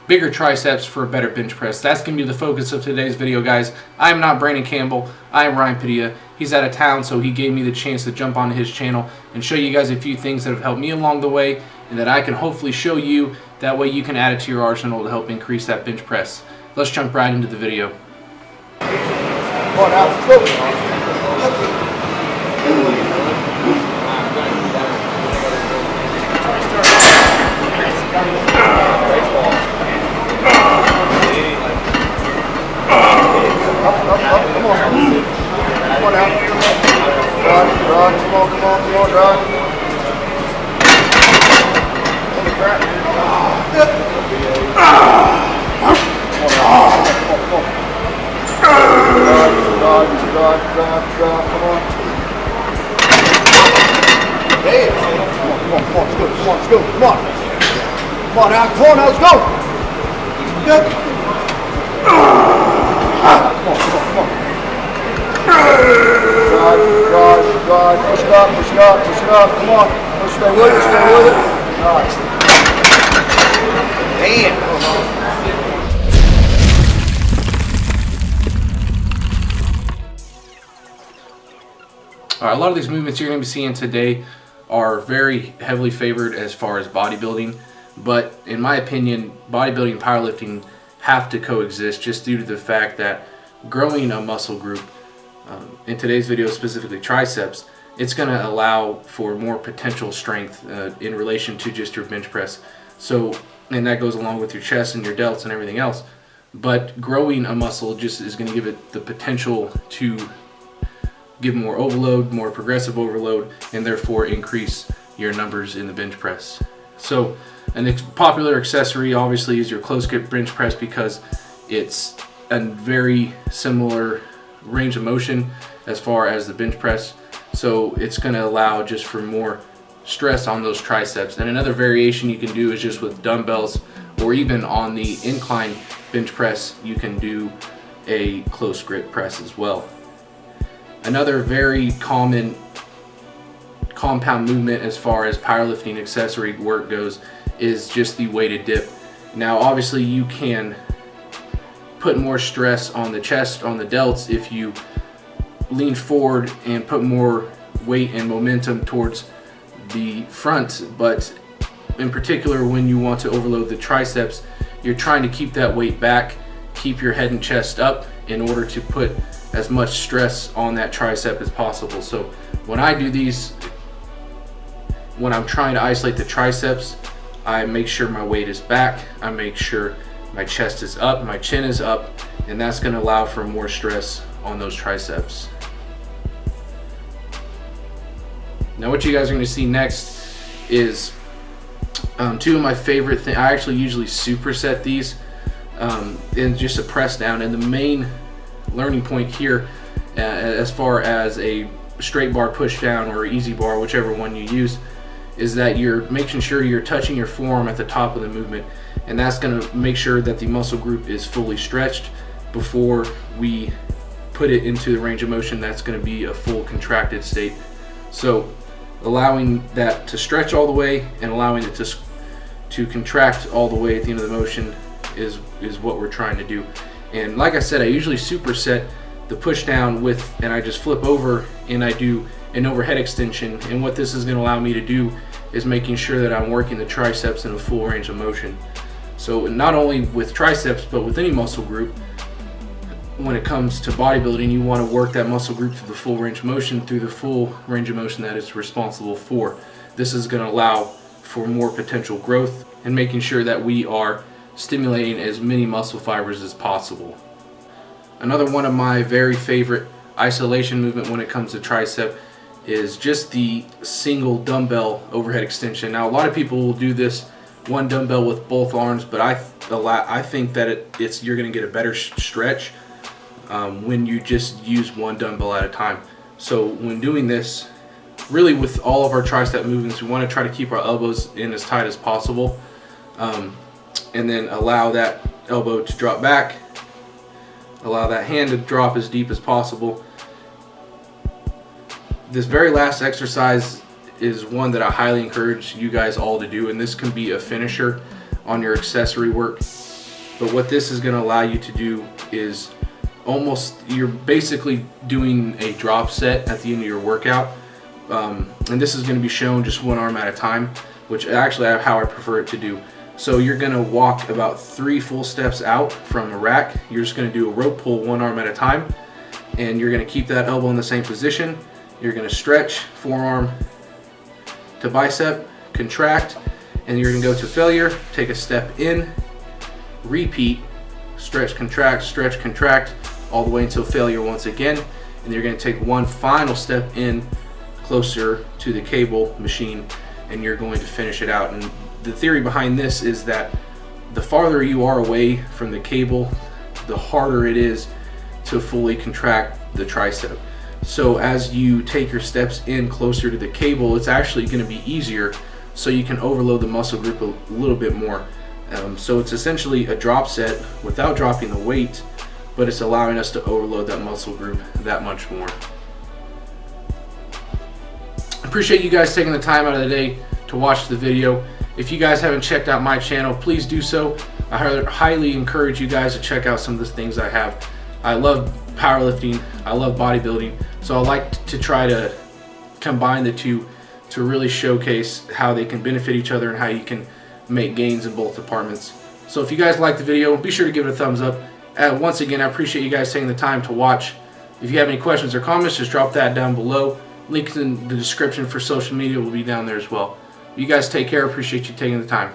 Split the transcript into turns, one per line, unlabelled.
bigger triceps for a better bench press. That's going to be the focus of today's video, guys. I'm not Brandon Campbell. I am Ryan Padilla. He's out of town, so he gave me the chance to jump onto his channel and show you guys a few things that have helped me along the way and that I can hopefully show you. That way you can add it to your arsenal to help increase that bench press. Let's jump right into the video.
Come on, let's go. Good. God, push it up, come on. Stay with it, Nice. Damn.
All right, a lot of these movements you're going to be seeing today are very heavily favored as far as bodybuilding. But in my opinion, bodybuilding and powerlifting have to coexist just due to the fact that growing a muscle group, in today's video specifically triceps, it's going to allow for more potential strength in relation to just your bench press. So, and that goes along with your chest and your delts and everything else. But growing a muscle just is going to give it the potential to give more overload, more progressive overload, and therefore increase your numbers in the bench press. So, a popular accessory obviously is your close grip bench press because it's a very similar range of motion as far as the bench press. So it's going to allow just for more stress on those triceps. And another variation you can do is just with dumbbells, or even on the incline bench press, you can do a close grip press as well. Another very common compound movement as far as powerlifting accessory work goes is just the weighted dip. Now obviously you can put more stress on the chest, on the delts, if you lean forward and put more weight and momentum towards the front, but in particular when you want to overload the triceps, you're trying to keep that weight back, keep your head and chest up in order to put as much stress on that tricep as possible. So when I do these, when I'm trying to isolate the triceps, I make sure my weight is back, I make sure my chest is up, my chin is up, and that's going to allow for more stress on those triceps. Now what you guys are going to see next is two of my favorite things. I actually usually superset these in just a press down, and the main learning point here as far as a straight bar push down or easy bar, whichever one you use, is that you're making sure you're touching your forearm at the top of the movement, and that's going to make sure that the muscle group is fully stretched before we put it into the range of motion. That's going to be a full contracted state. So allowing that to stretch all the way and allowing it to contract all the way at the end of the motion is what we're trying to do. And like I said, I usually superset the push down with, and I just flip over and I do an overhead extension. And what this is going to allow me to do is making sure that I'm working the triceps in a full range of motion. So not only with triceps, but with any muscle group, when it comes to bodybuilding, you want to work that muscle group through the full range of motion, through the full range of motion that it's responsible for. This is going to allow for more potential growth and making sure that we are stimulating as many muscle fibers as possible. Another one of my very favorite isolation movement when it comes to tricep is just the single dumbbell overhead extension. Now a lot of people will do this one dumbbell with both arms, but I think that you're going to get a better stretch when you just use one dumbbell at a time. So when doing this, really with all of our tricep movements, we want to try to keep our elbows in as tight as possible, and then allow that elbow to drop back, allow that hand to drop as deep as possible. This very last exercise is one that I highly encourage you guys all to do, and this can be a finisher on your accessory work. But what this is going to allow you to do is you're basically doing a drop set at the end of your workout. And this is going to be shown just one arm at a time, which actually how I prefer it to do. So you're going to walk about 3 full steps out from a rack. You're just going to do a rope pull one arm at a time, and you're going to keep that elbow in the same position. You're going to stretch forearm to bicep, contract, and you're going to go to failure, take a step in, repeat, stretch, contract, all the way until failure once again. And you're going to take one final step in closer to the cable machine, and you're going to finish it out. And the theory behind this is that the farther you are away from the cable, the harder it is to fully contract the tricep. So as you take your steps in closer to the cable, it's actually going to be easier, so you can overload the muscle group a little bit more. So it's essentially a drop set without dropping the weight, but it's allowing us to overload that muscle group that much more. Appreciate you guys taking the time out of the day to watch the video. If you guys haven't checked out my channel, please do so. I highly encourage you guys to check out some of the things I have. I love powerlifting, I love bodybuilding, so I like to try to combine the two to really showcase how they can benefit each other and how you can make gains in both departments. So if you guys like the video, be sure to give it a thumbs up. Once again, I appreciate you guys taking the time to watch. If you have any questions or comments, just drop that down below. Links in the description for social media will be down there as well. You guys take care. Appreciate you taking the time.